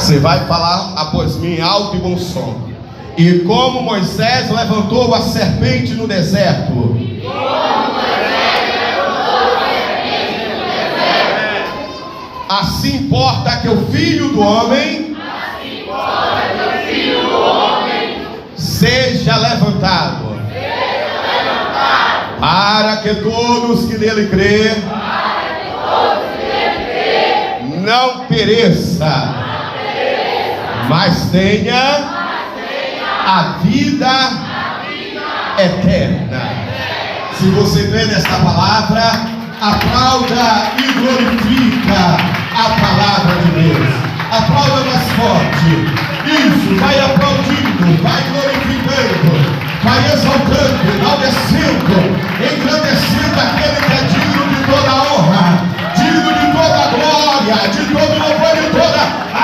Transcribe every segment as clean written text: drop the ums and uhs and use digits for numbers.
Você vai falar após mim alto e bom som. E como Moisés levantou a serpente no deserto, assim importa que o Filho do Homem seja levantado, para que todos que nele crê não pereça, mas tenha a vida eterna. Se você crê nesta palavra, aplauda e glorifica a palavra de Deus. Aplauda mais forte. Isso, vai aplaudindo, vai glorificando, vai exaltando, enaltecendo, engrandecendo aquele que é digno de toda a honra, digno de toda a glória, de todo louvor, de toda a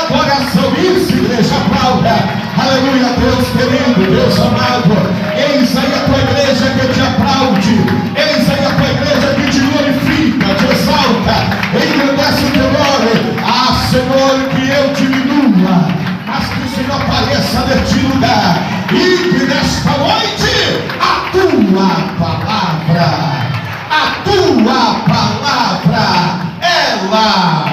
adoração. Isso, igreja, aplauda. Aleluia, Deus querido, Deus amado. Eis aí a tua igreja que te aplaude, eis aí a tua igreja que te glorifica, te exalta, engrandece o teu nome. Ah, Senhor, que eu diminua, mas que o Senhor apareça neste lugar, e que nesta noite a tua palavra, ela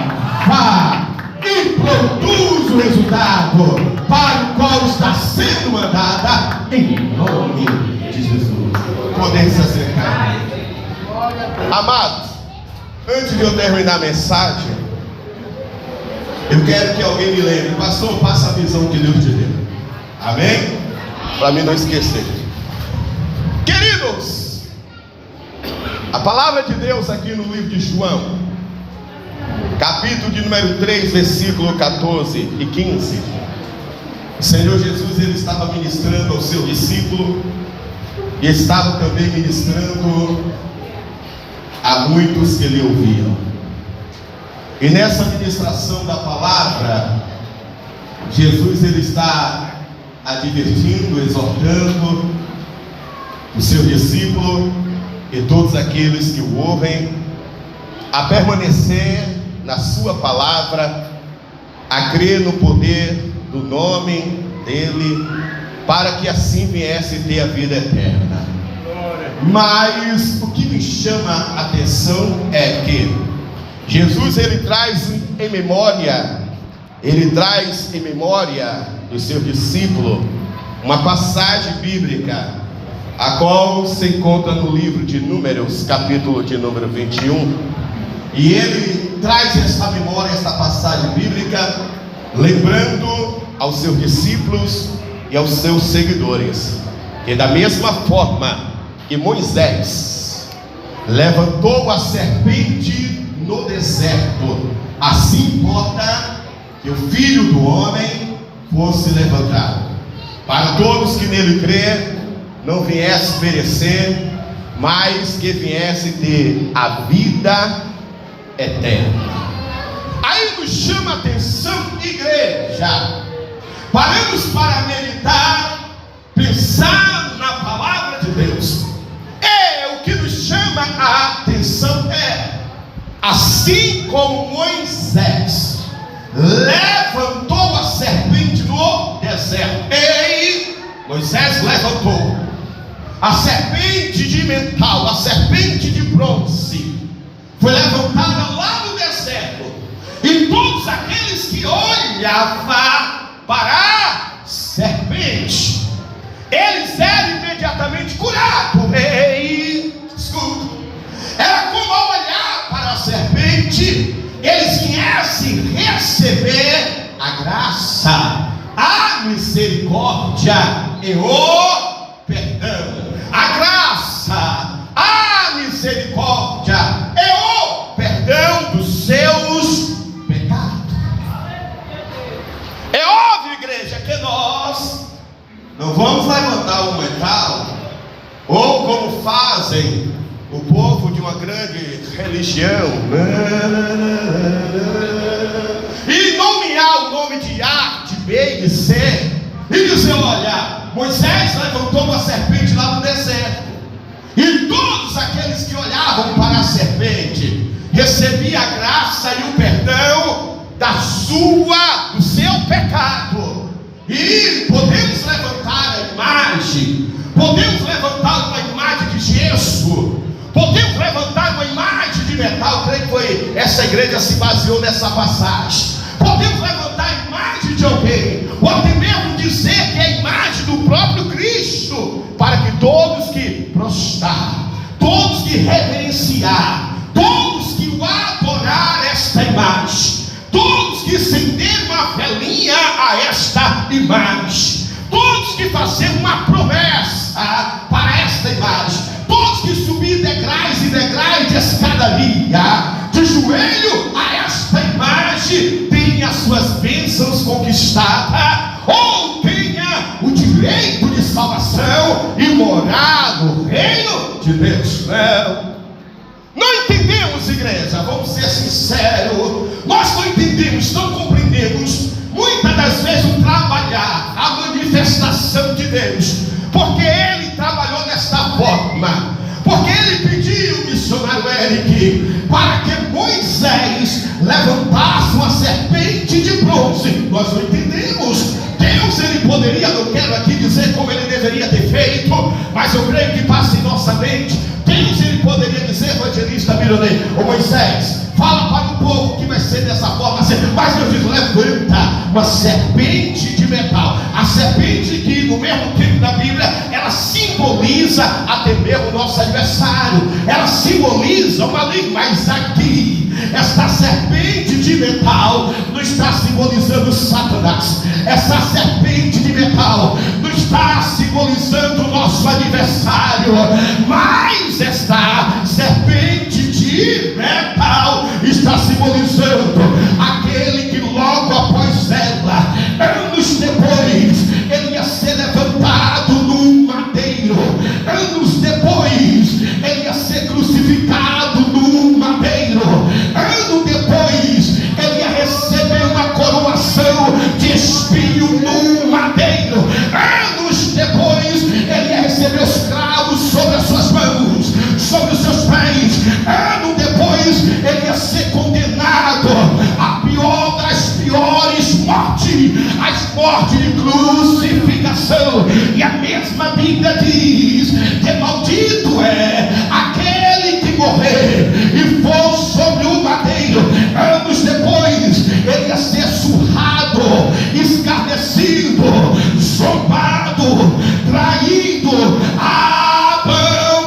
vá e produz o resultado para o qual está sendo mandada, em nome de Jesus. Podem se acercar. Amados, antes de eu terminar a mensagem, eu quero que alguém me lembre. Pastor, passa a visão que Deus te deu. Amém? Para mim não esquecer. Queridos, a palavra de Deus aqui no livro de João, capítulo de número 3, versículo 14 e 15. O Senhor Jesus, ele estava ministrando ao seu discípulo e estava também ministrando a muitos que lhe ouviam. E nessa ministração da palavra, Jesus, ele está advertindo, exortando o seu discípulo e todos aqueles que o ouvem a permanecer na sua palavra, a crer no poder do nome dele, para que assim viesse ter a vida eterna. Mas o que me chama a atenção é que Jesus, ele traz em memória do seu discípulo uma passagem bíblica, a qual se encontra no livro de Números, capítulo de número 21, e ele traz essa memória, essa passagem bíblica, lembrando aos seus discípulos e aos seus seguidores, que da mesma forma que Moisés levantou a serpente no deserto, assim importa que o Filho do Homem fosse levantado, para todos que nele crê não viesse perecer, mas que viesse ter a vida eterna. Aí nos chama a atenção, igreja, paramos para meditar, pensar na palavra de Deus. O que nos chama a atenção é, assim como Moisés levantou a serpente no deserto, Moisés levantou a serpente de metal, a serpente de bronze, foi levantada lá no deserto, e todos aqueles que olhavam para a serpente, eles eram imediatamente curados. Escuta, era como ao olhar para a serpente, eles viessem receber a graça, a misericórdia e o perdão. A graça, a misericórdia e o perdão dos seus pecados. É óbvio, igreja, que nós não vamos levantar um metal, ou como fazem o povo de uma grande religião, e nomear o nome de A, de B e de C, e dizer: olha, Moisés levantou uma serpente lá no deserto, e todos aqueles que olhavam para a serpente recebiam a graça e o perdão do pecado. E podemos levantar a imagem, podemos levantar uma imagem de gesso, podemos levantar uma imagem de metal. Creio que foi essa igreja se baseou nessa passagem. Podemos levantar a imagem de alguém, ou até mesmo dizer que é a imagem do próprio Cristo, para que todos que prostrar, todos que reverenciar, todos que o adorar esta imagem, todos que acender uma velinha a esta imagem, todos que fazer uma promessa para esta imagem, todos que subir degraus e degraus de escadaria, de joelho a esta imagem, tenha as suas bênçãos conquistadas, ou tenha o direito de salvação e morar no reino de Deus. Não entendemos, igreja, vamos ser sinceros, nós não entendemos, não compreendemos muitas das vezes o trabalhar, a manifestação de Deus, porque Ele trabalhou desta forma, porque Ele pediu o missionário Eric para que Moisés levantasse uma serpente de bronze. Nós não entendemos. Deus, Ele poderia, não quero aqui dizer como Ele deveria ter feito, mas eu creio que passa em nossa mente. Deus, Ele poderia dizer, evangelista Mironei, ô Moisés, fala para o povo que vai ser dessa forma, mas Deus diz, levanta uma serpente de metal. A serpente que no mesmo tempo da Bíblia, ela simboliza até mesmo o nosso adversário, ela simboliza uma língua, mas aqui, esta serpente de metal não está simbolizando Satanás, essa serpente de metal não está simbolizando o nosso adversário, mas esta serpente de metal está simbolizando aquele que logo após ela, anos depois, ele ia ser levantado num madeiro, anos depois, ele ia ser crucificado num madeiro, ano depois, ele ia receber uma coroação de espinho num madeiro, anos depois, ele ia receber os cravos sobre as suas mãos, sobre os seus pés, ano depois, ele ia ser condenado à pior das piores mortes, as mortes de crucificação. E a mesma Bíblia diz que maldito é aquele que morrer e for sobre o madeiro. Anos depois, ele ia ser surrado, escarnecido, zombado, traído, abandonado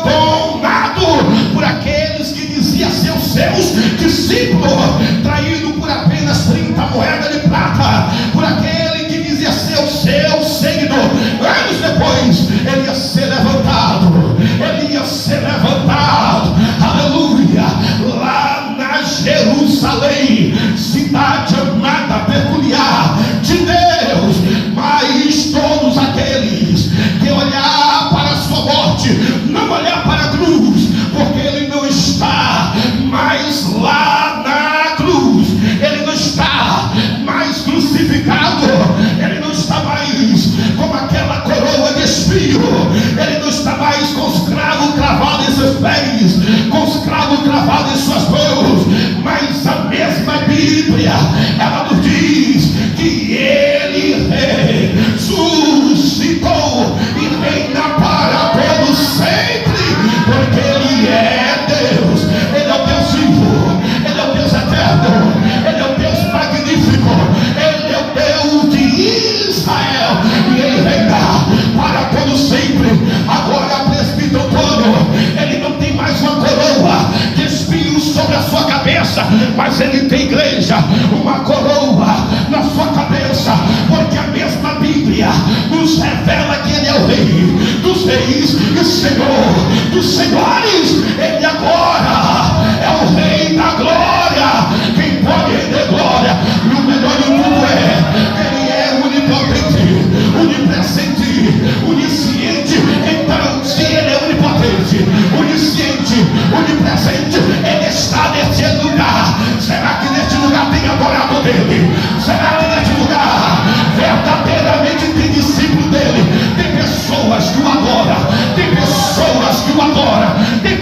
por aqueles que diziam ser os seus discípulos, traído por apenas 30 moedas de prata, por aquele que dizia ser o seu seguidor. Anos depois, ele ia ser levantado, ele ia ser levantado, aleluia, lá na Jerusalém, cidade amada, peculiar de Deus. Mas todos aqueles que olhar para a sua morte, não olhar para a cruz, porque ele não está mais lá na cruz, ele não está mais crucificado, ele não está mais com aquela coroa de espinho, ele não está mais com os cravos cravados em seus pés, com os cravos cravados em suas mãos, mas a mesma Bíblia, ela nos diz que ele ressuscitou e reina para todo sempre, porque ele é Deus, ele é o Deus vivo, ele é o Deus eterno, ele é o Deus magnífico, ele é o Deus de Israel, e ele reina para todo sempre. Agora, presbítero Antônio, ele não tem mais uma coroa de espinhos sobre a sua cabeça, mas ele tem, igreja, uma coroa na sua cabeça, porque a mesma Bíblia nos revela que ele é o Rei dos reis e Senhor dos senhores. Ele agora é o Rei da glória, quem pode render glória, e o melhor de tudo é, ele é onipotente, onipresente, onisciente. Então, se ele é onipotente, onisciente, onipresente, ele está neste lugar. Será que neste lugar tem adorador dele? Será que neste lugar verdadeiramente tem discípulo dele? Tem pessoas que o adoram, tem pessoas que o adoram, tem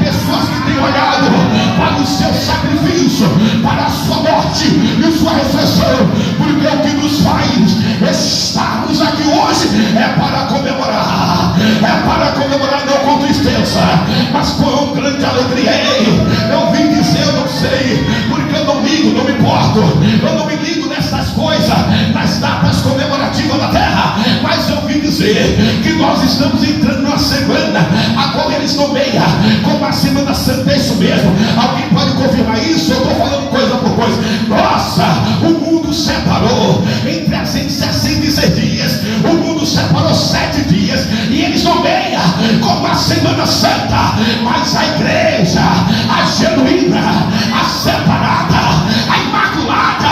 grande alegria. Ei, eu vim dizer, eu não sei, porque eu não ligo, não me importo, eu não me ligo nessas coisas, nas datas comemorativas da terra, mas eu vim dizer que nós estamos entrando numa semana a qual eles nomeiam como a Semana Santa. É isso mesmo. Alguém pode confirmar isso? Eu estou falando coisa por coisa. Nossa, o mundo separou em 366 dias, o mundo separou 7 dias, e eles nomeiam como a Semana Santa. Mas a igreja, a genuína, a separada, a imaculada,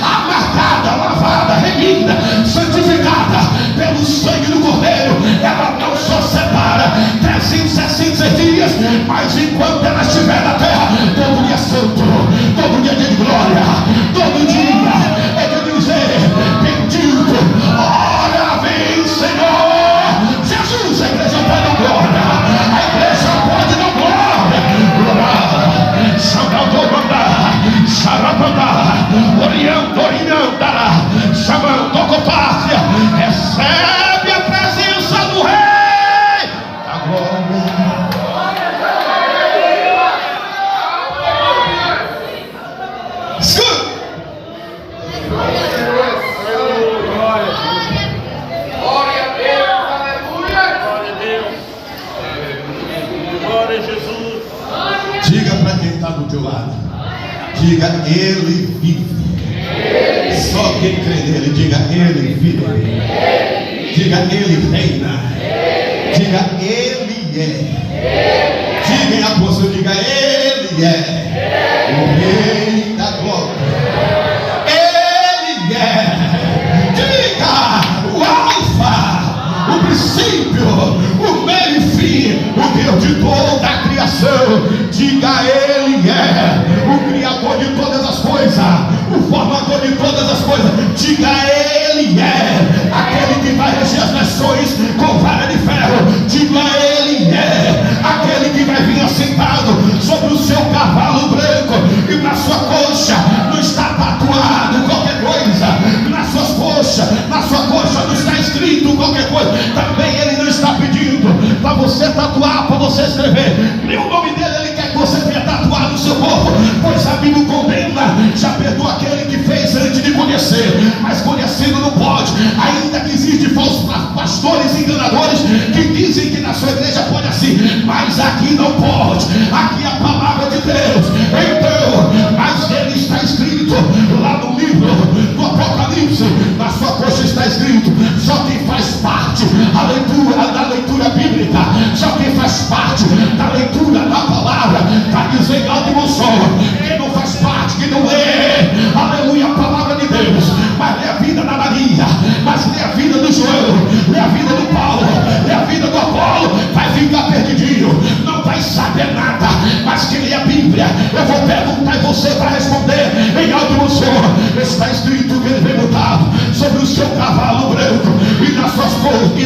a marcada, lavada, remida, santificada pelo sangue do Cordeiro, ela não só separa 366 dias, mas enquanto ela estiver na terra, todo dia é santo, todo dia é dia de glória, todo dia é de dizer: bendito, ora vem Senhor Jesus. A igreja pode dar glória, a igreja pode dar glória. Recebe a presença do Rei da glória. Escuta. Glória a Deus, aleluia. Glória a Deus. Glória a Jesus. Diga para quem está do teu lado, diga: Ele vive. Só quem crê nele, diga: Ele vive. Diga: Ele reina. Diga: Ele é. Diga em apóstolo, diga: Ele é o Rei da glória. Ele é. Diga: o Alfa, o princípio, o meio e fim, o Deus de toda a criação. Diga: Ele é o Criador de todas as coisas, o formador de todas as coisas. Diga: Ele é aquele que vai reger as nações com vara de ferro. Diga: Ele é aquele que vai vir assentado sobre o seu cavalo branco, e na sua coxa não está tatuado qualquer coisa, nas suas coxas, na sua coxa não está escrito qualquer coisa. Também Ele não está pedindo para você tatuar, para você escrever nem o nome dele. Ele quer que você tenha tatuado no seu corpo, pois a Bíblia condena. Já perdoa aquele que fez antes de conhecer, mas conhecendo não pode. Ainda que existem falsos pastores enganadores que dizem que na sua igreja pode assim, mas aqui não pode. Aqui é a palavra de Deus. Então, mas ele está escrito lá no livro do Apocalipse, na sua coxa está escrito: só quem faz parte da leitura bíblica, só quem faz parte da leitura da palavra, está dizendo alto e bom som. Quem não faz parte, quem não lê, aleluia, a palavra de Deus, mas lê a vida da Maria, mas lê a vida do João, lê a vida do Paulo, lê a vida do Apolo, vai ficar perdidinho, não vai saber nada. Mas quem lê a Bíblia, eu vou perguntar e você vai responder em alto e bom som. Está escrito que ele veio montado sobre o seu cavalo branco, e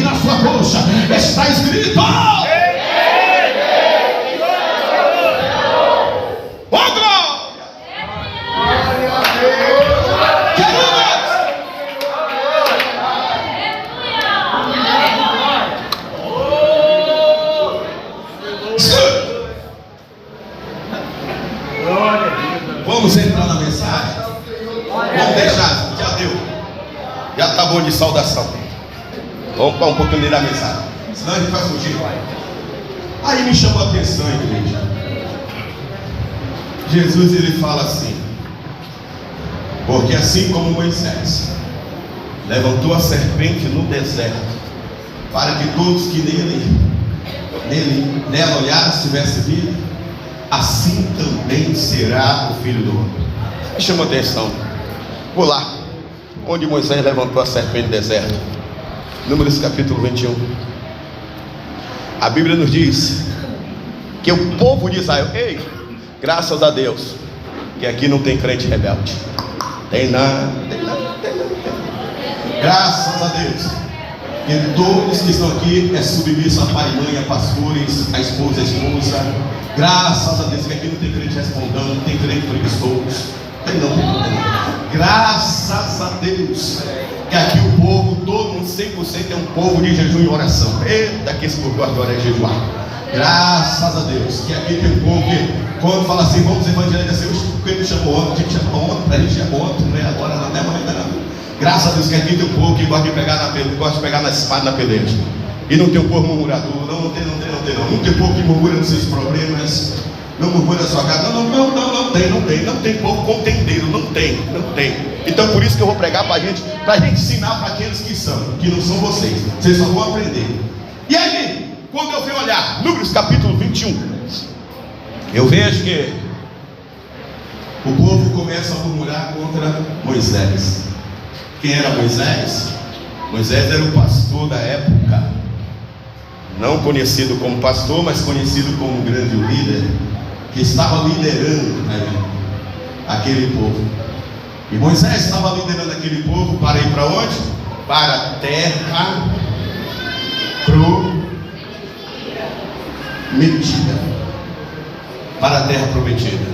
na sua coxa está escrito: vamos entrar na mensagem. Vamos deixar, já deu. Já está bom de saudação. Vamos para um pouquinho da mensagem, senão a gente vai fugir. Aí me chamou a atenção, igreja. Jesus, ele fala assim: porque assim como Moisés levantou a serpente no deserto, para que todos que nela olhassem tivessem vida, assim também será o Filho do Homem. Me chamou a atenção. Vou lá, onde Moisés levantou a serpente no deserto. Números capítulo 21. A Bíblia nos diz que o povo de Israel, ei, graças a Deus, que aqui não tem crente rebelde. Tem nada. Graças a Deus, que todos que estão aqui é submisso a pai e mãe, a pastores, a esposa. Graças a Deus que aqui não tem crente respondendo, não tem crente preguiçoso. Tem não. Graças a Deus que aqui o povo, todo mundo 100% é um povo de jejum e oração. Eita, que esse povo gosta de orar e jejuar. Graças a Deus, que aqui tem um povo que, quando fala assim, vamos evangelizar, quem me chamou ontem, tinha que chamar ontem, para a gente chamar ontem, não é agora, não é amanhã, não. Graças a Deus que aqui tem um povo que gosta de pegar na espada na peleja. E não tem um povo murmurador, não tem. Não tem povo que murmura nos seus problemas, não murmura na sua casa, não tem povo contendeiro, não tem. Então por isso que eu vou pregar para a gente ensinar para aqueles que não são vocês só vão aprender. E aí, quando eu venho olhar Números capítulo 21, eu vejo que o povo começa a murmurar contra Moisés. Quem era Moisés? Moisés era o pastor da época, não conhecido como pastor, mas conhecido como um grande líder, que estava liderando aquele povo. E Moisés estava liderando aquele povo para ir para onde? Para a terra prometida. Para a terra prometida.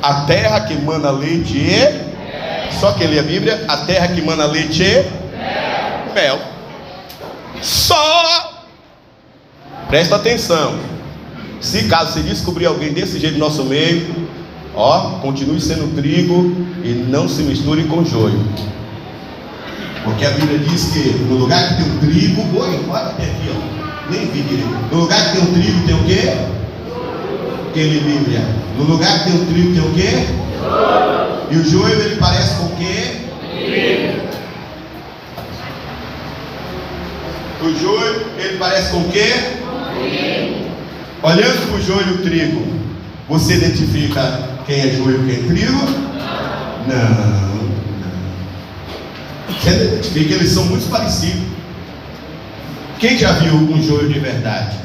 A terra que mana leite e... Só quem lê a Bíblia, a terra que mana leite e... mel. Só... Presta atenção. Se caso você descobrir alguém desse jeito no nosso meio, continue sendo trigo e não se misture com joio. Porque a Bíblia diz que no lugar que tem um trigo, olha até aqui, nem vi direito. No lugar que tem um trigo tem o quê? Quem lê Bíblia? No lugar que tem um trigo tem o quê? E o joio ele parece com o quê? O joio ele parece com o quê? Olhando para o joio e o trigo, você identifica quem é joio e quem é trigo? Não. Você identifica, eles são muito parecidos. Quem já viu um joio de verdade?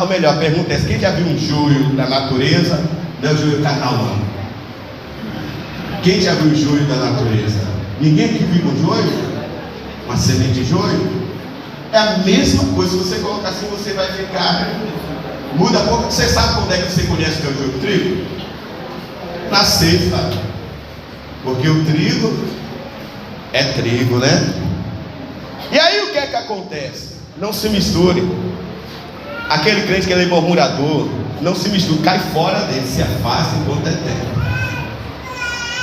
Ou melhor, a pergunta é essa: quem já viu um joio da natureza? Não é o joio carnal, não. Quem já viu o joio da natureza? Ninguém aqui viu um joio? Uma semente de joio? É a mesma coisa. Se você colocar assim, você vai ficar... Muda a pouco. Você sabe quando é que você conhece que é o joio do trigo? Na ceifa. Porque o trigo é trigo, né? E aí o que é que acontece? Não se misture. Aquele crente que ele é murmurador, não se misture, cai fora dele, se afaste enquanto é tempo.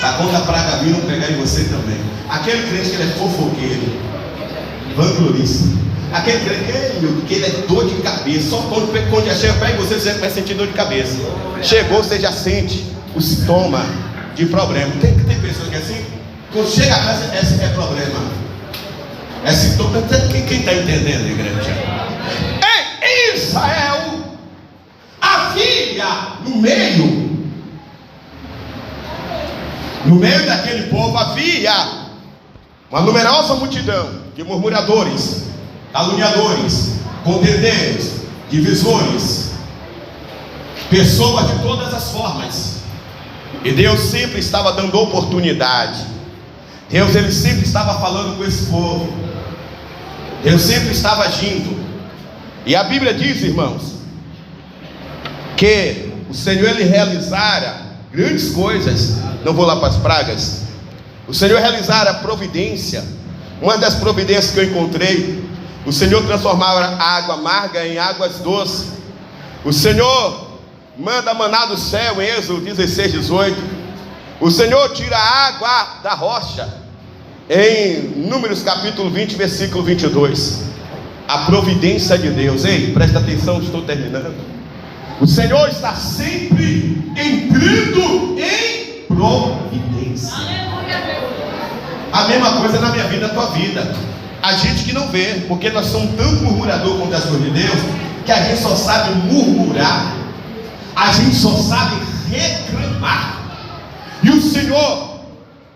Tá quando a praga vir não pegar em você também. Aquele crente que ele é fofoqueiro, vanglorista. Aquele crente que ele é dor de cabeça. Só quando já chega perto de você, você vai sentir dor de cabeça. Chegou, você já sente o sintoma de problema. Tem pessoas que é assim, quando chega a casa, esse é problema. É sintoma. Quem está entendendo, igreja? Em Israel havia no meio daquele povo havia uma numerosa multidão de murmuradores, caluniadores, contendeiros, divisores, pessoas de todas as formas. E Deus sempre estava dando oportunidade. Deus ele sempre estava falando com esse povo. Deus sempre estava agindo. E a Bíblia diz, irmãos, que o Senhor ele realizara grandes coisas. Não vou lá para as pragas. O Senhor realizara a providência. Uma das providências que eu encontrei, o Senhor transformava a água amarga em águas doces. O Senhor manda maná do céu, em Êxodo 16, 18. O Senhor tira a água da rocha, em Números capítulo 20, versículo 22. A providência de Deus. Ei, presta atenção, estou terminando. O Senhor está sempre entrando em providência. A mesma coisa na minha vida, na tua vida. A gente que não vê, porque nós somos tão murmurador contra as coisas de Deus, que a gente só sabe murmurar, a gente só sabe reclamar. E o Senhor,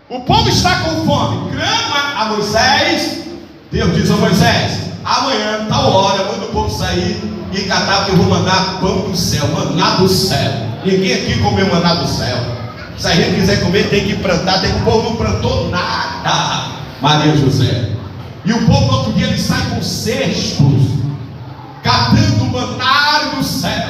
o povo está com fome, clama a Moisés. Deus diz a Moisés: amanhã, tal hora, manda o povo sair e catar, que eu vou mandar pão do céu, maná do céu. Ninguém aqui comeu maná do céu. Se a gente quiser comer, tem que plantar. O povo não plantou nada, Maria José. E o povo no outro dia ele sai com cestos, catando maná do céu.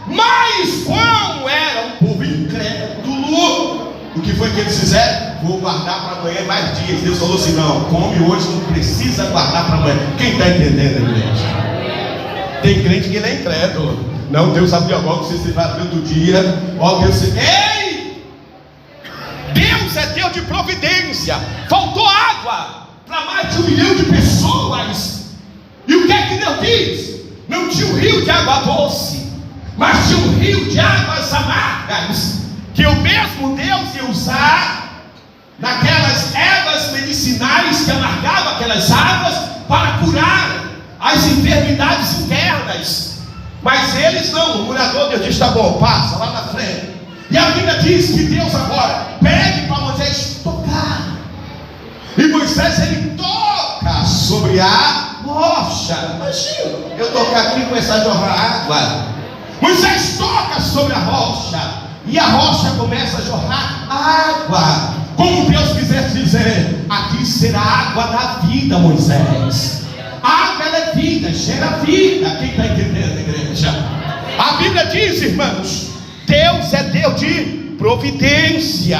Mas como era um povo incrédulo, o que foi que eles fizeram? Vou guardar para amanhã mais dias. Deus falou assim: não, come hoje, não precisa guardar para amanhã. Quem está entendendo, igreja? Tem crente que ele é incrédulo. Não, Deus abriu agora, você vai abrir do dia. Ó, Deus, ei! Deus é Deus de providência. Faltou água para mais de 1 milhão de pessoas. E o que é que Deus diz? Não tinha um rio de água doce, mas tinha um rio de águas amargas, que o mesmo Deus ia usar naquelas ervas medicinais que amargavam aquelas águas para curar as enfermidades internas. Mas eles não, o curador Deus diz, tá bom, passa lá na frente. E a Bíblia diz que Deus agora pede para Moisés tocar. E Moisés, ele toca sobre a rocha. Imagina, eu tocar aqui e começar a jorrar água. Moisés toca sobre a rocha, e a rocha começa a jorrar água. Como Deus quisesse dizer, aqui será a água da vida, Moisés. A água ela é vida, gera vida. Quem está entendendo, igreja? A Bíblia diz, irmãos, Deus é Deus de providência.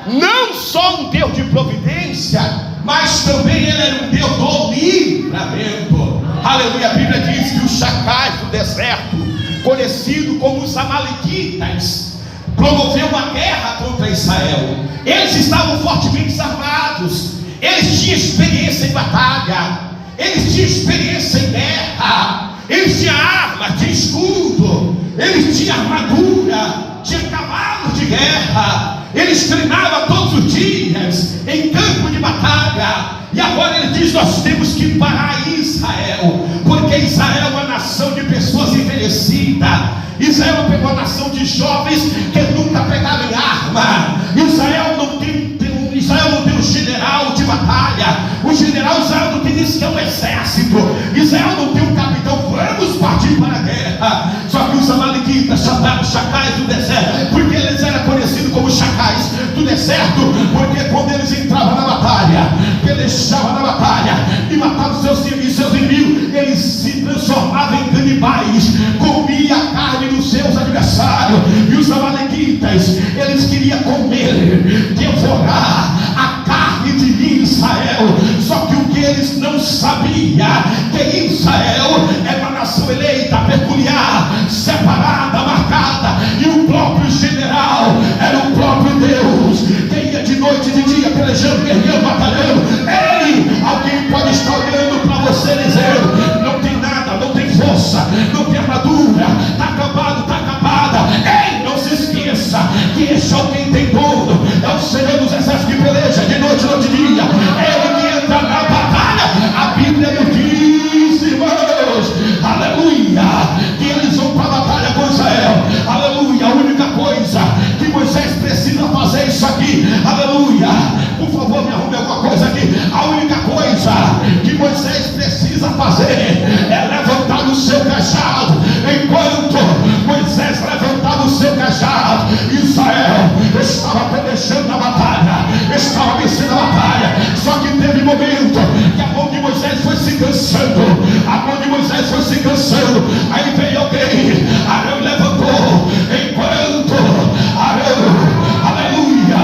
Não só um Deus de providência, mas também Ele era um Deus do livramento. Aleluia. A Bíblia diz que os chacais do deserto, conhecido como os amalequitas, promoveu uma guerra contra Israel. Eles estavam fortemente armados, eles tinham experiência em batalha, eles tinham experiência em guerra, eles tinham armas, tinham escudo, eles tinham armadura, tinham cavalos de guerra, eles treinavam todos os dias em campo de batalha. E agora ele diz, nós temos que parar Israel, porque Israel é uma nação de pessoas envelhecidas. Israel é uma nação de jovens que nunca pegaram em arma. Israel não tem um general de batalha. O general Israel não tem isso que é um exército. Israel não tem um capitão. Vamos partir para a guerra. Só que os amalequitas chamaram chacais do deserto, porque eles eram conhecidos como chacais do deserto, porque quando eles entravam na batalha, pelejavam na batalha e matavam seus inimigos, eles se transformavam em canibais, comiam a carne dos seus adversários. E os amalequitas, eles queriam comer, devorar a carne de Israel. Só que o que eles não sabiam, que Israel é uma nação eleita, peculiar, separada, marcada, e o próprio general era o próprio Deus, que ia de noite e de dia pelejando, guerreando, batalhando. Ei, alguém pode estar olhando para você dizendo, não tem nada, não tem força, não tem armadura, está acabado, está acabada. Ei, não se esqueça que esse alguém tem dono, é o Senhor dos exércitos que peleja de noite, noite e dia. Ele que entra na batalha. A Bíblia nos diz, irmãos, aleluia, que eles vão para a batalha com Israel. Aleluia. A única coisa que Moisés precisa fazer é isso aqui. Aleluia. Por favor, me arrume alguma coisa aqui. A única coisa que Moisés precisa fazer é levantar o seu cajado. Enquanto Moisés levantava o seu cajado, Israel estava pelejando a batalha, estava vencendo a batalha. Só que teve momento que a mão de Moisés foi se cansando, a mão de Moisés foi se cansando. Aí veio alguém, Arão levantou, enquanto Arão, aleluia,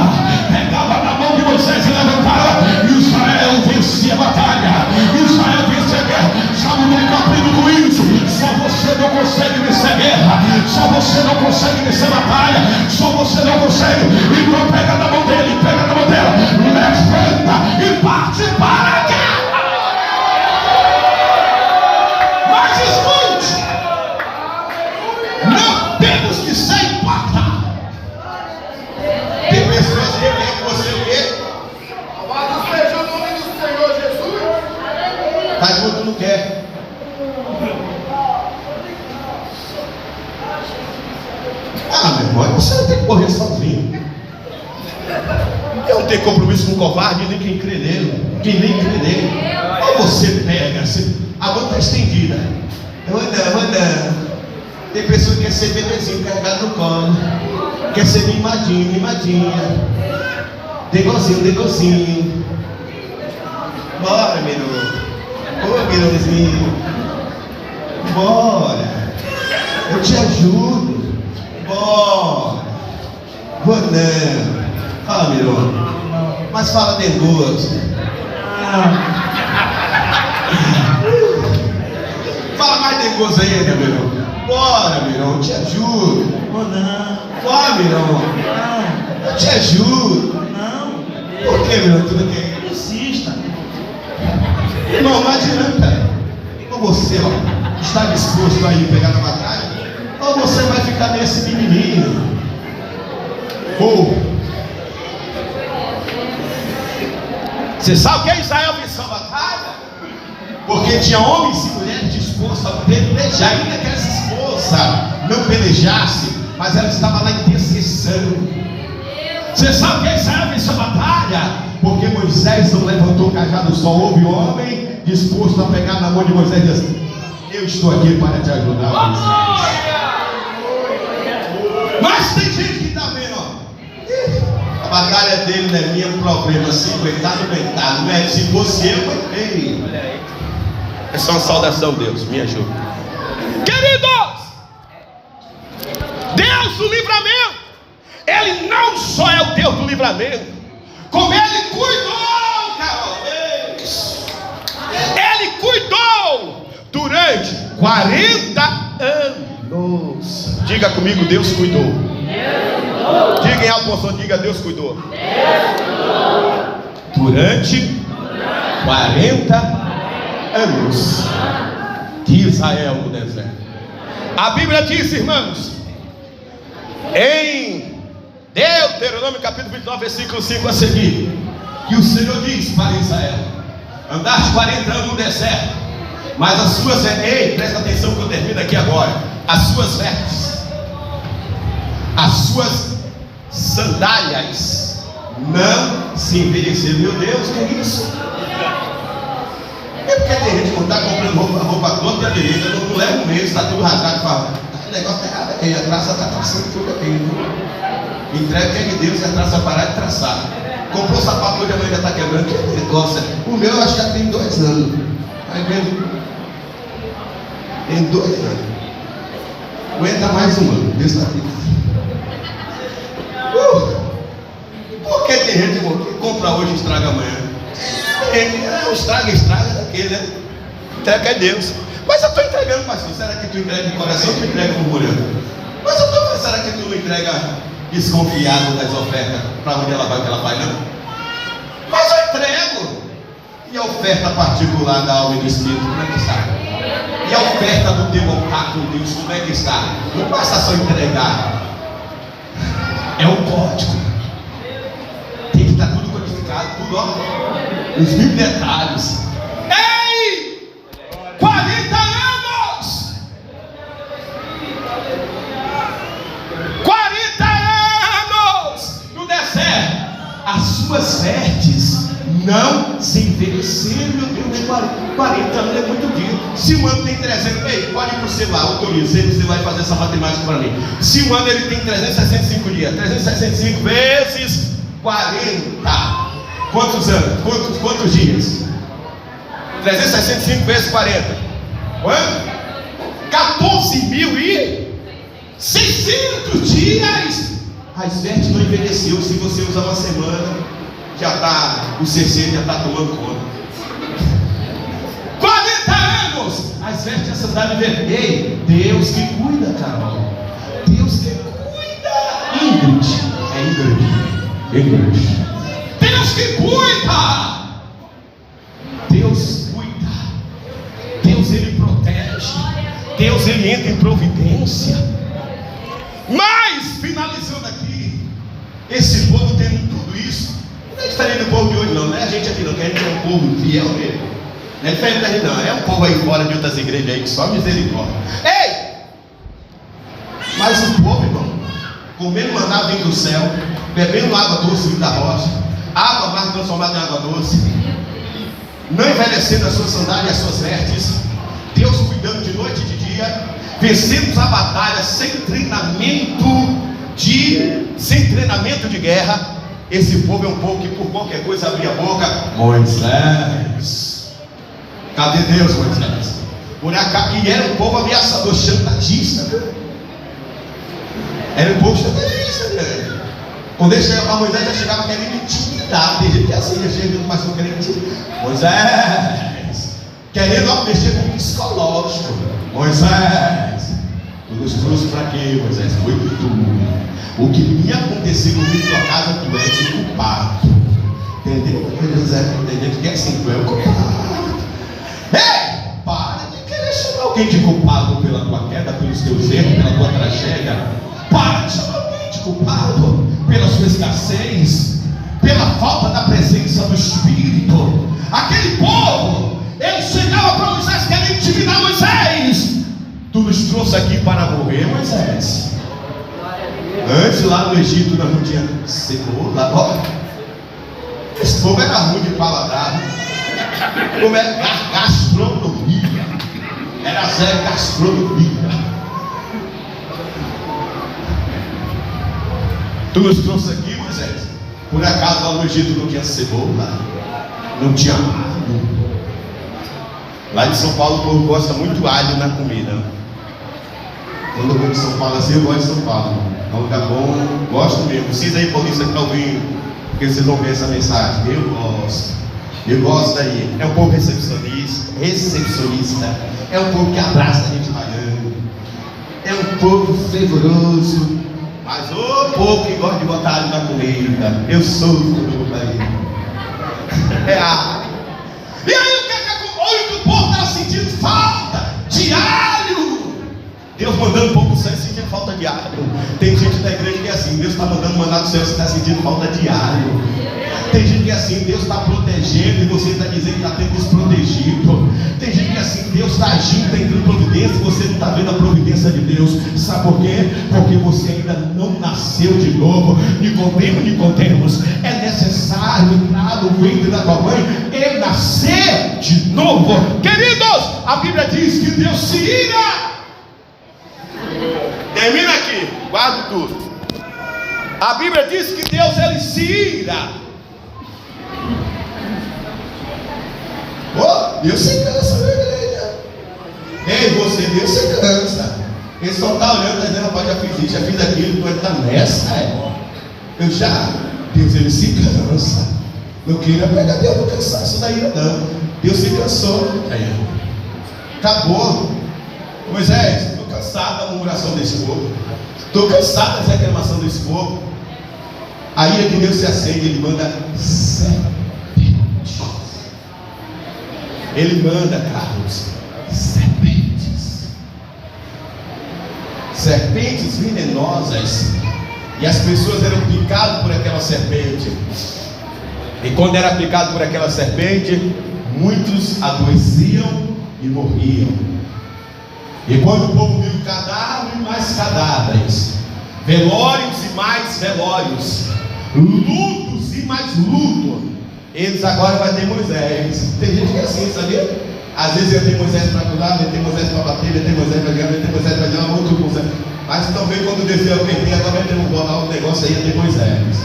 pegava na mão de Moisés e levantava, Israel vencia a batalha, Israel vencia a guerra. Sabe o que eu aprendo com isso? Só você não consegue vencer a guerra, só você não consegue vencer a batalha, só você não consegue. Então pega na mão dele, pega na mão dela, levanta e parte para a guerra. Mas escute, não temos que ser impactados. Tem pessoas que querem que você o quê? Louvado seja o nome do Senhor Jesus. Mas quando não quer. Ah, meu irmão, você não tem que correr sozinho. Eu não tenho compromisso com o covarde, nem quem crê nele, quem nem crê nele. Ou você pega, a mão está estendida. Não. Tem pessoa que quer ser bebezinho carregado no colo, quer ser mimadinho, mimadinha, degozinho. Bora, Miru. Ô, Miruzinho. Bora. Eu te ajudo. Bora. Vou não. Fala, Miru. Mas fala dengoso. Fala mais mais dengoso ainda, meu irmão. Bora, meu irmão, eu te ajudo. Oh, não. Bora, meu irmão. Não. Eu te ajudo. Não. Por que, meu irmão? Tudo bem? Insista. Irmão, não adianta. Ou você, ó, está disposto a ir pegar na batalha, ou você vai ficar nesse menininho. Ou você sabe o que Israel venceu a batalha? Porque tinha homens e mulheres dispostos a pelejar, ainda que essa esposa não pelejasse, mas ela estava na intercessão. Você sabe o que Israel venceu a batalha? Porque Moisés não levantou o cajado, só houve homem disposto a pegar na mão de Moisés e dizer assim: eu estou aqui para te ajudar, Moisés. Mas tem gente que está vendo, ó, a batalha dele não é minha, problema. Se aguentar, não aguentar, não é? Se fosse eu, ei. É só uma saudação, Deus, me ajuda. Queridos, Deus do livramento, Ele não só é o Deus do livramento, como Ele cuidou, Carol, Ele cuidou durante 40 anos. Diga comigo, Deus cuidou. Diga em alto som, diga, Deus cuidou. Durante 40 anos de Israel no deserto. A Bíblia diz, irmãos, em Deuteronômio capítulo 29, versículo 5 a seguir, que o Senhor diz para Israel: andaste 40 anos no deserto, mas as suas, ei, presta atenção que eu termino aqui agora, as suas vestes, as suas sandálias não se envelheceram. Meu Deus, que é isso? É porque tem gente que está comprando roupa toda a direita, não leva um mês, está tudo rasgado e fala: aquele negócio está errado aí, a traça está traçando tudo aí. Entrega que é de Deus e a traça parar de traçar. Comprou o sapato hoje, amanhã já está quebrando. Que negócio? O meu eu acho que já tem 2 anos. Vai vendo? Tem 2 anos. Aguenta mais um ano. Deus está aqui. Porque tem gente, irmão, que compra hoje e estraga amanhã. Estraga daquele, né? Entrega é Deus. Mas eu estou entregando, pastor. Será que tu entrega de coração ou tu entrega murmurando? Mas eu estou pensando, será que tu não entrega desconfiado das ofertas? Para onde ela vai, o que ela vai, não? Mas eu entrego. E a oferta particular da alma e do espírito, como é que está? E a oferta do teu contato com Deus, como é que está? Não basta só entregar. É o código. Tem que estar tudo codificado, tudo, ó, os mil detalhes. Ei! 40 anos! 40 anos no deserto. As suas vestes não se envelheceram, meu Deus, 40 anos é muito dia. Se um ano tem 300, ei, pode ir para o celular, autoriza, você vai fazer essa matemática para mim. Se um ano ele tem 365 dias, 365 vezes 40. Quantos anos? Quantos dias? 365 vezes 40. Quanto? 14.600 dias. As vestes não envelheceu. Se você usa uma semana, já está, o CC já está tomando conta. 40 anos. As vestes já sandália vermelha. Ei, Deus que cuida, Carol. Deus que cuida. Ingrid. É Ingrid. Deus que cuida. Deus cuida. Deus ele protege. Deus ele entra em providência. Mas finalizando aqui, esse povo tendo tudo isso, não é diferente do povo de hoje não, não é a gente aqui não, que a gente é um povo fiel mesmo. Não é diferente da gente não, é um povo aí fora de outras igrejas aí que só misericórdia. Ei! Mas o povo, irmão, comendo maná vindo do céu, bebendo água doce vindo da rocha, água mais transformada em água doce, não envelhecendo as suas sandálias e as suas vestes, Deus cuidando de noite e de dia, vencemos a batalha sem treinamento de guerra. Esse povo é um povo que por qualquer coisa abria a boca. Moisés, cadê Deus, Moisés? E era um povo ameaçador, chantagista, viu? Era um povo chantagista, né? Quando ele chegava para Moisés, já chegava querendo intimidar. Tem gente que é assim, já chega, mas não querendo intimidar. Moisés, querendo mexer com o psicológico. Moisés, tu nos trouxe para quê, Moisés? Foi tu. O que ia acontecer comigo na tua casa, tu és o culpado. Entendeu? José, entendeu? Que é assim, tu é o culpado. Ei, para de querer chamar alguém de culpado pela tua queda, pelos teus erros, pela tua tragédia. Para de chamar alguém de culpado pela sua escassez, pela falta da presença do Espírito. Aquele povo, ele chegava para Moisés querendo intimidar Moisés. Tu nos trouxe aqui para morrer, Moisés. Antes lá no Egito nós não tinha cebola, ó. Esse povo era ruim de paladar. Como é gastronomia. Era zero gastronomia. Tu nos trouxe aqui, Moisés. Por acaso lá no Egito não tinha cebola? Não tinha alho? Lá em São Paulo o povo gosta muito de alho na comida. Quando eu vou de São Paulo assim, eu gosto de São Paulo. É um lugar bom, gosto mesmo. Vocês aí, polícia, que estão ouvindo, porque vocês vão ver essa mensagem. Eu gosto daí. É um povo recepcionista. É um povo que abraça a gente baiano. É um povo fervoroso. Mas o povo que gosta de botar alho na comida. Eu sou do meu país. E aí olha que o povo está sentindo falta de alho. Deus mandando pouco céu e sentindo falta de alho. Tem gente da igreja que é assim, Deus está mandando maná do céu e você está sentindo falta de alho. Tem gente que é assim, Deus está protegendo e você está dizendo que está tendo desprotegido. Tem gente que é assim, Deus está agindo, está entrando providência e você não está vendo a providência de Deus. Sabe por quê? Porque você ainda não nasceu de novo. Nicodemos, é necessário entrar no ventre da tua mãe e nascer de novo. Queridos, a Bíblia diz que Deus se ira. Termina aqui, guardo tudo. A Bíblia diz que Deus, ele se ira. Deus se cansa, minha igreja. Ei, você, Deus se cansa. Ele só está olhando e dizendo, rapaz, já fiz isso, já fiz aquilo, tu vai estar nessa, Deus, ele se cansa. Não queira pegar Deus no cansaço da ira, não. Deus se cansou. Acabou. Moisés, estou cansado da murmuração desse povo. Estou cansado da reclamação desse povo. A ira de Deus se acende, ele manda serpentes. Ele manda, Carlos, serpentes venenosas. E as pessoas eram picadas por aquela serpente. E quando era picado por aquela serpente, muitos adoeciam e morriam. E quando o povo viu cadáver e mais cadáveres, velórios e mais velórios, lutos e mais luto, eles agora vão ter Moisés. Tem gente que é assim, sabia? Às vezes eu tenho Moisés para cuidar, eu tenho Moisés para bater, eu tenho Moisés para ganhar, eu tenho Moisés para ganhar, outro Moisés. Mas talvez quando descer eu perder, agora vai ter um botar um negócio aí, tem Moisés.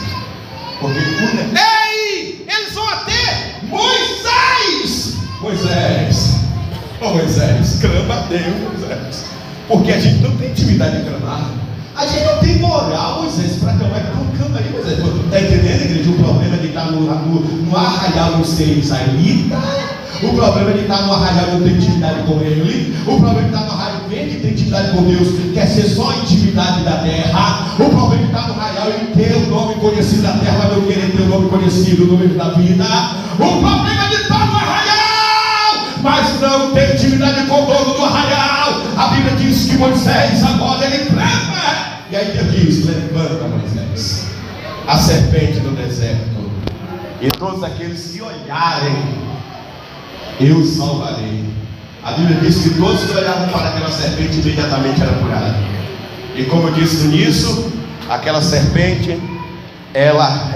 Porque ei! Eles vão até Moisés! Moisés, clama a Deus, Moisés. Porque a gente não tem intimidade de clamar. A gente não tem moral, Moisés, para clamar. Então clama aí, Moisés. Está entendendo, igreja? O problema de estar no arraial não ser israelita. O problema de estar no arraial não ter intimidade com ele. O problema de estar no arraial verde ter intimidade com Deus, quer ser só intimidade da terra. O problema de estar no arraial e ter o nome conhecido da terra, mas não querer ter o nome conhecido no meio da vida. O problema de estar no arraial, mas não ter intimidade com o dono do arraial. A Bíblia diz que Moisés agora ele clama. E aí Deus diz: levanta, Moisés, a serpente do deserto, e todos aqueles que olharem, eu salvarei. A Bíblia diz que todos que olhavam para aquela serpente imediatamente eram curados. E como eu disse no início, aquela serpente, ela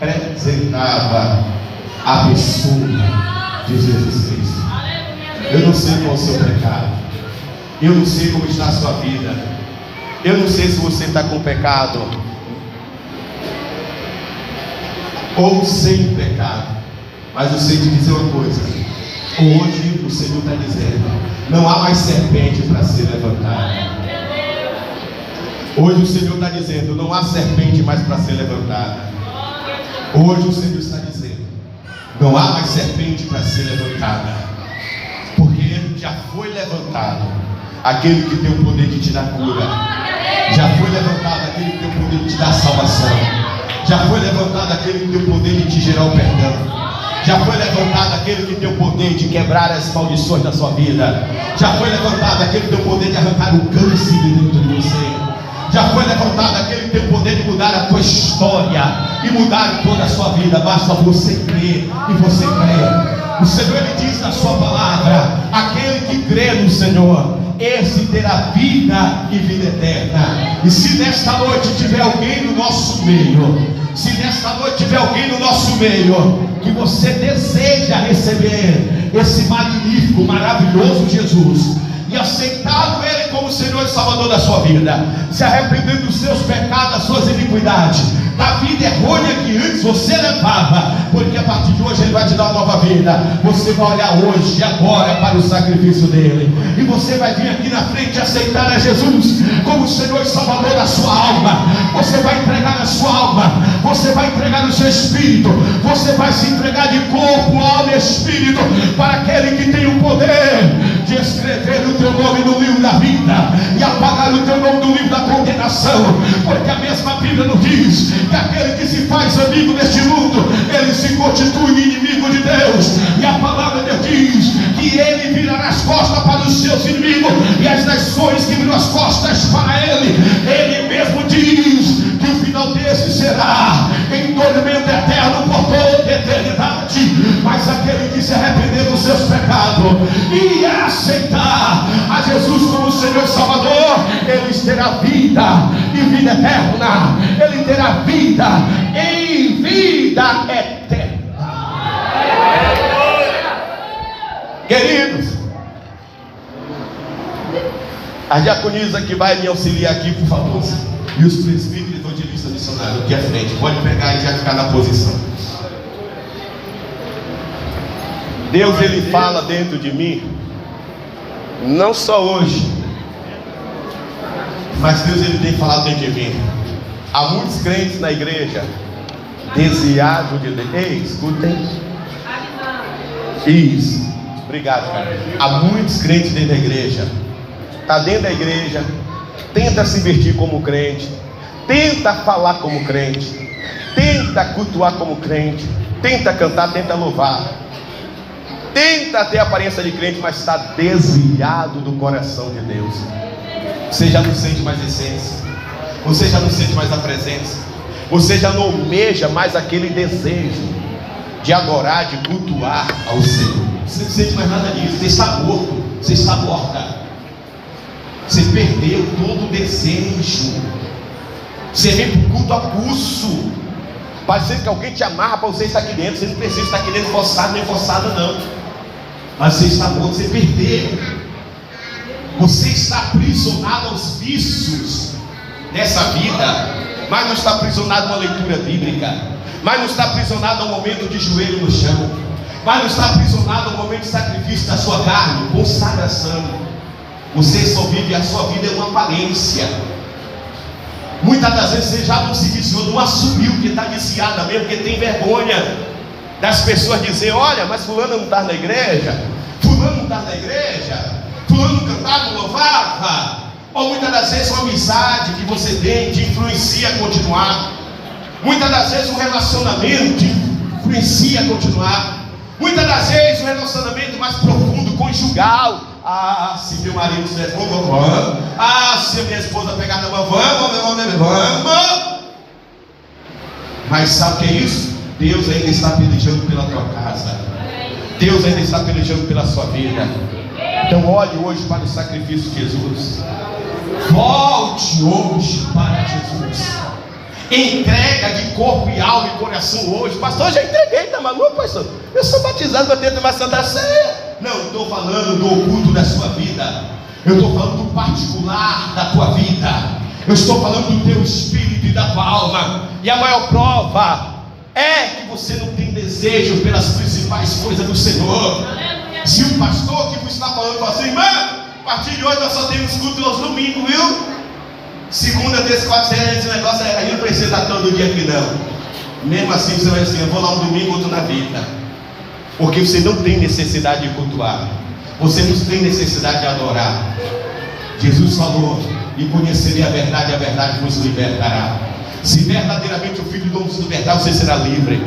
representava a pessoa de Jesus Cristo. Eu não sei qual é o seu pecado, eu não sei como está a sua vida, eu não sei se você está com pecado ou sem pecado, mas eu sei te dizer uma coisa: hoje o Senhor está dizendo, não há mais serpente para ser levantada. Hoje o Senhor está dizendo, não há serpente mais para ser levantada. Hoje o Senhor está dizendo, não há mais serpente para ser levantada. já foi levantado aquele que tem o poder de te dar cura. Já foi levantado aquele que tem o poder de te dar salvação. Já foi levantado aquele que tem o poder de te gerar o perdão. Já foi levantado aquele que tem o poder de quebrar as maldições da sua vida. Já foi levantado aquele que tem o poder de arrancar o câncer de dentro de você. Já foi levantado aquele que tem o poder de mudar a tua história e mudar toda a sua vida. Basta você crer e você crê. O Senhor, Ele diz na sua palavra: aquele que crê no Senhor, esse terá vida e vida eterna. E se nesta noite tiver alguém no nosso meio, se nesta noite tiver alguém no nosso meio que você deseja receber esse magnífico, maravilhoso Jesus e aceitado Ele como Senhor e Salvador da sua vida, se arrependendo dos seus pecados, das suas iniquidades, da vida errônea que antes você levava, porque a partir de hoje Ele vai te dar uma nova vida. Você vai olhar hoje e agora para o sacrifício dele, e você vai vir aqui na frente aceitar a Jesus como Senhor e Salvador da sua alma. Você vai entregar a sua alma, você vai entregar o seu espírito, você vai se entregar de corpo, alma e espírito para aquele que tem o poder de escrever o teu nome no livro da vida e apagar o teu nome no livro da condenação, porque a mesma Bíblia nos diz que aquele que se faz amigo deste mundo, ele se constitui inimigo de Deus. E a palavra de Deus diz que ele virará as costas para os seus inimigos, e as nações que viram as costas para ele, ele mesmo diz que o final desse será em tormento eterno por toda a eternidade. Mas aquele que se arrepender dos seus pecados e aceitar a Jesus como Senhor e Salvador, ele terá vida e vida eterna. Ele terá vida em vida eterna. Queridos, a diaconisa que vai me auxiliar aqui, por favor, e os presbíteros evangelistas missionários aqui à frente, pode pegar e já ficar na posição. Deus, Ele fala dentro de mim, não só hoje, mas Deus, Ele tem falado dentro de mim. Há muitos crentes na igreja desviados de Deus. Ei, escutem. Isso. Obrigado, cara. Há muitos crentes dentro da igreja. Está dentro da igreja, tenta se vestir como crente, tenta falar como crente, tenta cultuar como crente, tenta cantar, tenta louvar, tenta ter a aparência de crente, mas está desviado do coração de Deus. Você já não sente mais essência, você já não sente mais a presença, você já não almeja mais aquele desejo de adorar, de cultuar ao Senhor. Você não sente mais nada disso. Você está morto, você está morta. Você perdeu todo o desejo. Você vem para o culto a pulso, parecendo que alguém te amarra para você estar aqui dentro. Você não precisa estar aqui dentro forçado nem forçado não. Mas você está morto, você perdeu. Você está aprisionado aos vícios dessa vida, mas não está aprisionado a uma leitura bíblica, mas não está aprisionado a um momento de joelho no chão, mas não está aprisionado a um momento de sacrifício da sua carne, consagração. Você só vive, a sua vida é uma aparência. Muitas das vezes você já não se desviou, não assumiu que está viciada mesmo, porque tem vergonha das pessoas dizer: olha, mas fulano não está na igreja, fulano não está na igreja, fulano não cantava, não louvava. Ou muitas das vezes uma amizade que você tem te influencia a continuar. Muitas das vezes um relacionamento te influencia a continuar. Muitas das vezes um relacionamento mais profundo, conjugal. Ah, se meu marido estiver com vamos. Ah, se minha esposa pegar na mão, vamos. Mas sabe o que é isso? Deus ainda está pelejando pela tua casa. Deus ainda está pelejando pela sua vida. Então olhe hoje para o sacrifício de Jesus. Volte hoje para Jesus. Entrega de corpo e alma e coração hoje. Pastor, eu já entreguei, tá maluco, pastor? Eu sou batizado para ter uma Santa Ceia. Não, eu estou falando do oculto da sua vida. Eu estou falando do particular da tua vida. Eu estou falando do teu espírito e da tua alma. E a maior prova é que você não tem desejo pelas principais coisas do Senhor. Se o pastor que você está falando fala assim: irmã, a partir de hoje nós só temos culto aos domingos, viu? Segunda, terça, quarta, sexta, esse negócio aí não precisa estar todo dia aqui não. Mesmo assim você vai assim: eu vou lá um domingo, outro na vida. Porque você não tem necessidade de cultuar. Você não tem necessidade de adorar. Jesus falou: e conhecerei a verdade vos libertará. Se verdadeiramente o Filho de Deus vos libertar, você será livre.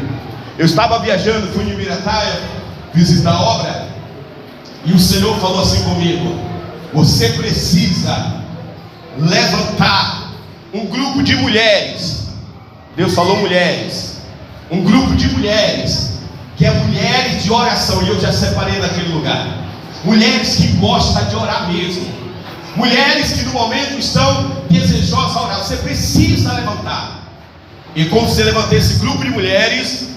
Eu estava viajando, fui em Mirataia visitar a obra, e o Senhor falou assim comigo: você precisa levantar um grupo de mulheres. Deus falou mulheres, um grupo de mulheres, que é mulheres de oração. E eu já separei naquele lugar, mulheres que gostam de orar mesmo, mulheres que no momento estão desejosas de orar. Você precisa levantar. E quando você levantar esse grupo de mulheres,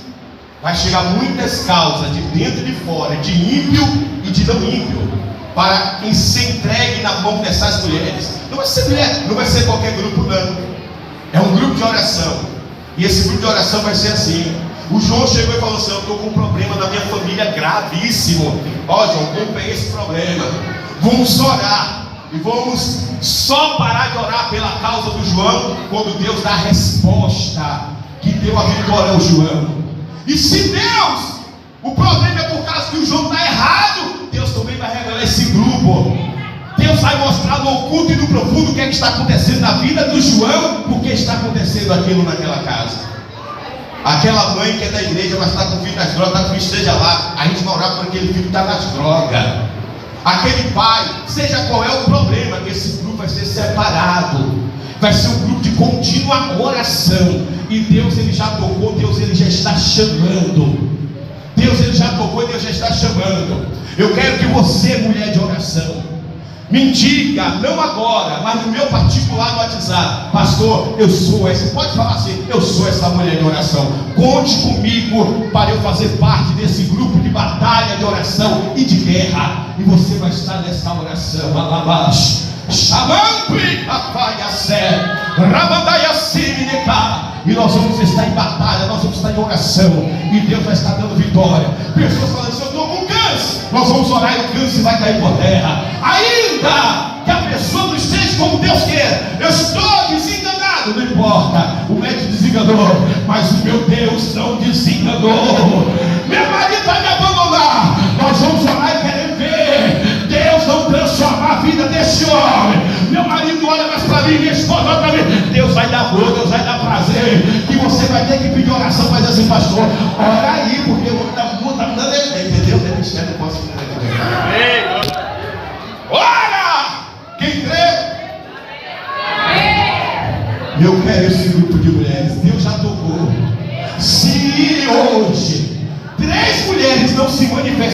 vai chegar muitas causas de dentro e de fora, de ímpio e de não ímpio, para que se entregue na mão dessas mulheres. Não vai ser mulher, não vai ser qualquer grupo, não. É um grupo de oração. E esse grupo de oração vai ser assim. O João chegou e falou assim: eu estou com um problema na minha família gravíssimo. Ó, João, como é esse problema? Vamos orar. E vamos só parar de orar pela causa do João quando Deus dá a resposta que deu a vitória ao João. E se Deus, o problema é por causa que o João está errado, Deus também vai revelar esse grupo. Deus vai mostrar no oculto e no profundo o que é que está acontecendo na vida do João, porque está acontecendo aquilo naquela casa. Aquela mãe que é da igreja, mas está com o filho nas drogas, está com o filho, esteja lá. A gente vai orar por aquele filho que está nas drogas. Aquele pai, seja qual é o problema, que esse grupo vai ser separado. Vai ser um grupo de contínua oração. E Deus, ele já tocou, Deus, ele já está chamando. Deus, ele já tocou e Deus já está chamando. Eu quero que você, mulher de oração, me diga, não agora, mas no meu particular no WhatsApp: pastor, eu sou essa. Pode falar assim: eu sou essa mulher de oração. Conte comigo para eu fazer parte desse grupo de batalha, de oração e de guerra. E você vai estar nessa oração. Alabash, Shamampi, Apaiacé, Rabandaiacineca. E nós vamos estar em batalha, nós vamos estar em oração. E Deus vai estar dando vitória. Pessoas falando assim: eu estou com câncer. Nós vamos orar e o câncer vai cair por terra. Ainda que a pessoa não esteja como Deus quer, eu estou desenganado, não importa. O médico desenganou, mas o meu Deus não desenganou. Meu marido vai me abandonar. Nós vamos orar e querer ver Deus não transformar a vida desse homem. Meu marido não olha mais para mim, minha esposa olha para mim. Deus vai dar dor, Deus vai dar prazer. E você vai ter que pedir oração, mas assim: pastor, ora aí, porque eu vou dar muita dando ele. Entendeu? Tem mistério, eu posso entender. Ora! Quem crê? Eu quero esse grupo de mulheres. Deus já tocou. Se hoje 3 mulheres não se manifestam,